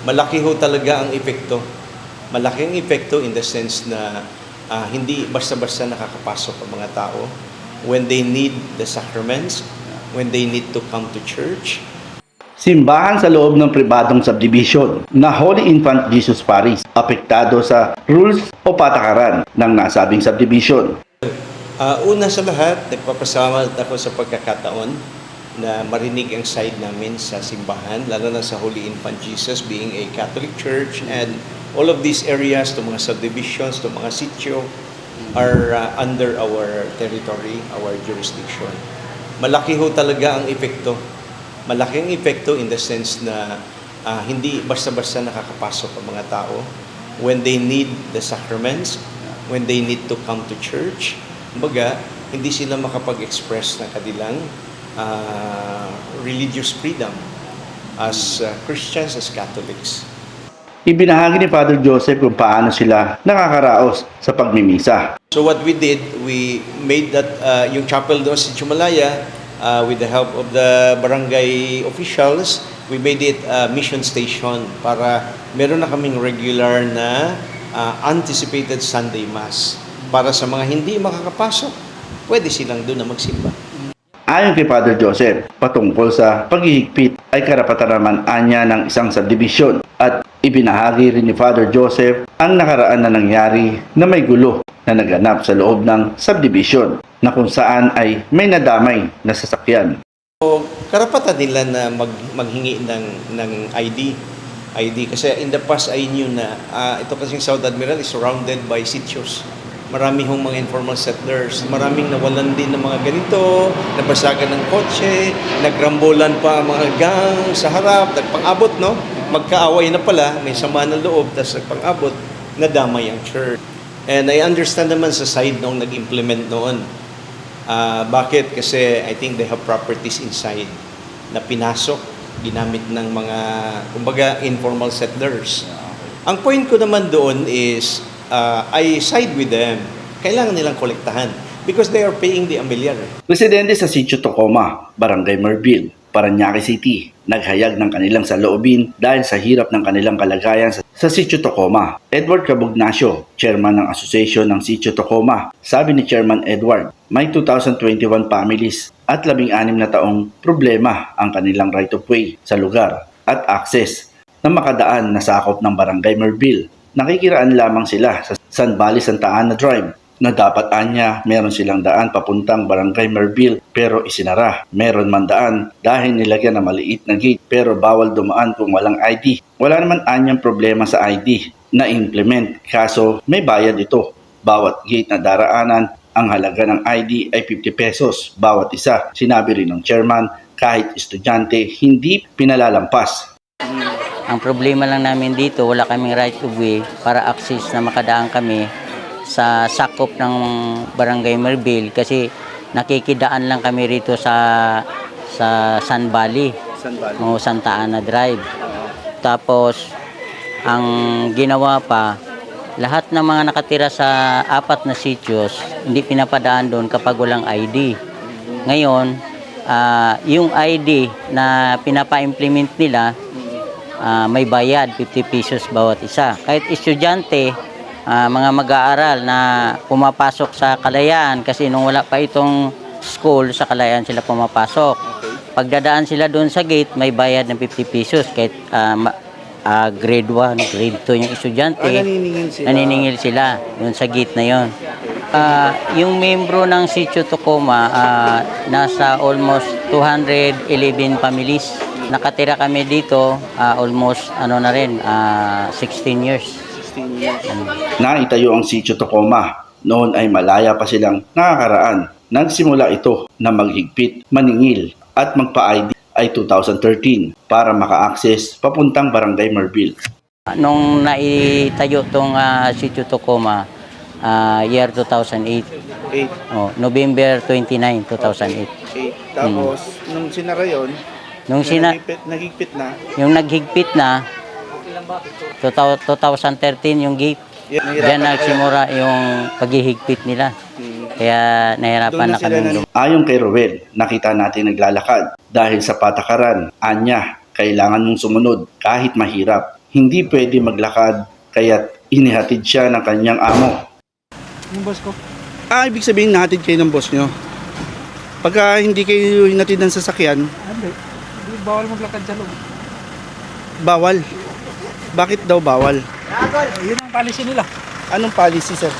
malaki ho talaga ang epekto. Malaki ang epekto in the sense na hindi basta-basta nakakapasok ang mga tao when they need the sacraments, when they need to come to church. Simbahan sa loob ng pribadong subdivision na Holy Infant Jesus Parish apektado sa rules o patakaran ng nasabing subdivision. Una sa lahat, nagpapasalamat ako sa pagkakataon na marinig ang side namin sa simbahan, lalo na sa Holy Infant Jesus being a Catholic church, and all of these areas, to mga subdivisions, to mga sitio, are under our territory, our jurisdiction. Malaki ho talaga ang epekto. Malaki ang epekto in the sense na hindi basta-basta nakakapasok ang mga tao when they need the sacraments, when they need to come to church. Kumbaga, hindi sila makapag-express ng kanilang religious freedom as Christians, as Catholics. Ibinahagi ni Father Joseph kung paano sila nakakaraos sa pagmimisa. So what we did, we made that yung chapel doon sa Chumalaya, with the help of the barangay officials, we made it a mission station para meron na kaming regular na anticipated Sunday Mass. Para sa mga hindi makakapasok, pwede silang doon na magsimba. Ayon kay Father Joseph, patungkol sa paghihigpit ay karapatan naman anya ng isang subdivision at ibinahagi rin ni Father Joseph ang nakaraan na nangyari na may gulo na naganap sa loob ng subdivision na kung saan ay may nadamay na sasakyan. So, karapatan nila na maghingi ng ID kasi in the past I knew na ito kasing South Admiral is surrounded by sitios. Marami hong mga informal settlers, maraming nawalan din ng mga ganito, nabasagan ng kotse, nagrambolan pa ang mga gang sa harap, nagpang-abot, no? Magkaaway na pala, may sama ng loob, tapos nagpang-abot, nadamay ang church. And I understand naman sa side nung nag-implement noon. Bakit? Kasi I think they have properties inside na pinasok, ginamit ng mga, kumbaga, informal settlers. Ang point ko naman doon is, I side with them. Kailangan nilang kolektahan because they are paying the amilyar. Residente sa Sitio Tocoma, Barangay Merville, Parañaque City, naghayag ng kanilang saloobin dahil sa hirap ng kanilang kalagayan sa Sitio Tocoma. Edward Cabugnacio, chairman ng Association ng Sitio Tocoma, sabi ni Chairman Edward, may 2021 families at 16 na taong problema ang kanilang right of way sa lugar at access na makadaan na sakop ng Barangay Merville. Nakikiraan lamang sila sa San Valley Santa Ana Drive na dapat anya meron silang daan papuntang Barangay Merville pero isinara. Meron man daan dahil nilagyan ng maliit na gate pero bawal dumaan kung walang ID. Wala naman anyang problema sa ID na implement kaso may bayad ito. Bawat gate na daraanan ang halaga ng ID ay 50 pesos bawat isa. Sinabi rin ng chairman kahit estudyante hindi pinalalampas. Ang problema lang namin dito, wala kaming right of way para access na makadaan kami sa sakop ng Barangay Merville kasi nakikidaan lang kami rito sa San Valley o Santa Ana Drive. Tapos, ang ginawa pa, lahat ng mga nakatira sa 4 na sitios, hindi pinapadaan doon kapag walang ID. Ngayon, yung ID na pinapa-implement nila, may bayad 50 pesos bawat isa. Kahit estudyante, mga mag-aaral na pumapasok sa Kalayaan kasi nung wala pa itong school, sa Kalayaan sila pumapasok. Pagdadaan sila doon sa gate, may bayad ng 50 pesos kahit grade 1, grade 2 yung estudyante. Naniningil sila doon sa gate na yon. Yung membro ng Sitio Tocoma, nasa almost 211 families. Nakatira kami dito almost 16 years. Naitayo ang Sitio Tocoma. Noon ay malaya pa silang nakakaraan. Nagsimula ito na maghigpit, maningil at magpa-ID ay 2013 para maka-access papuntang Barangay Merville. Nung naitayo tong Sitio Tocoma, year 2008. November 29, 2008. Tapos, nung sinara yun, naghigpit na. Yung naghigpit na, 2013 yung gate. Diyan nagsimura yung paghihigpit nila. Kaya nahirapan na kami. Ayon kay Roel, nakita natin naglalakad dahil sa patakaran. Anya, kailangan mong sumunod kahit mahirap. hindi pwede maglakad kaya't inihatid siya ng kanyang amo. Yung boss ko. Ibig sabihin nahatid kayo ng boss nyo. Pagka hindi kayo hinatid ng sasakyan, Hindi. Hindi bawal maglakad sa loob. bawal. Bakit daw bawal? Yun ang policy nila. Anong policy, sir?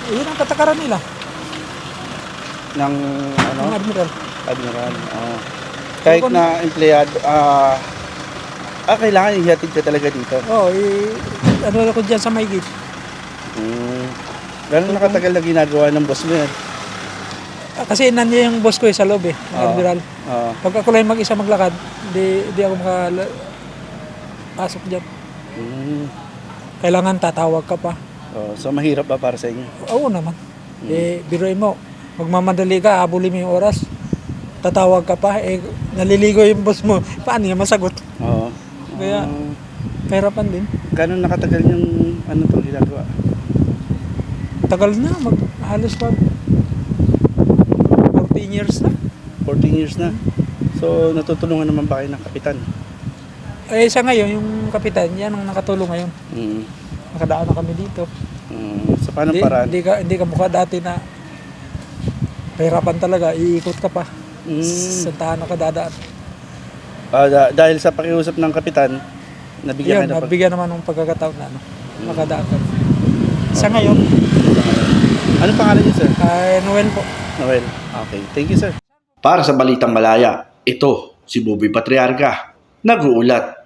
Yun ang katakaran nila. Ng Ng admiral. Admiral. Kahit na empleyado, kailangan ihatid ka talaga dito. Oo, ano ako dyan sa may gate. Gano'n nakatagal na ginagawa ng boss mo yan? Kasi nandiyan yung boss ko sa loob ng admiral. Oo. Pag ako lang mag-isa maglakad, di ako makapasok dyan. Kailangan tatawag ka pa. So mahirap ba para sa inyo? Oo naman. Biruin mo, magmamadali ka, habulin mo yung oras. Tatawag ka pa, naliligo yung boss mo. Paano niya masagot? Oo. Kaya, kahirapan din. Gano'n nakatagal yung to ginagawa? Tagal na, halos 14 years na. 14 years na. So natutulungan naman ba kayo ng kapitan? Sa ngayon, yung kapitan, yan ang nakatulong ngayon. Nakadaan na kami dito. Sa paano paraan? Hindi ka mukha dati na kahirapan talaga, iikot ka pa. Sa tahanan ka dadaan. Dahil sa pakiusap ng kapitan, nabigyan Yun, ka na nabigyan naman ng pagkakataon na makadaan ka. Sa ngayon, Anong pangalan niyo, sir? Noel po. Noel. Okay. Thank you, sir. Para sa Balitang Malaya, ito si Bobby Patriarca, nag-uulat.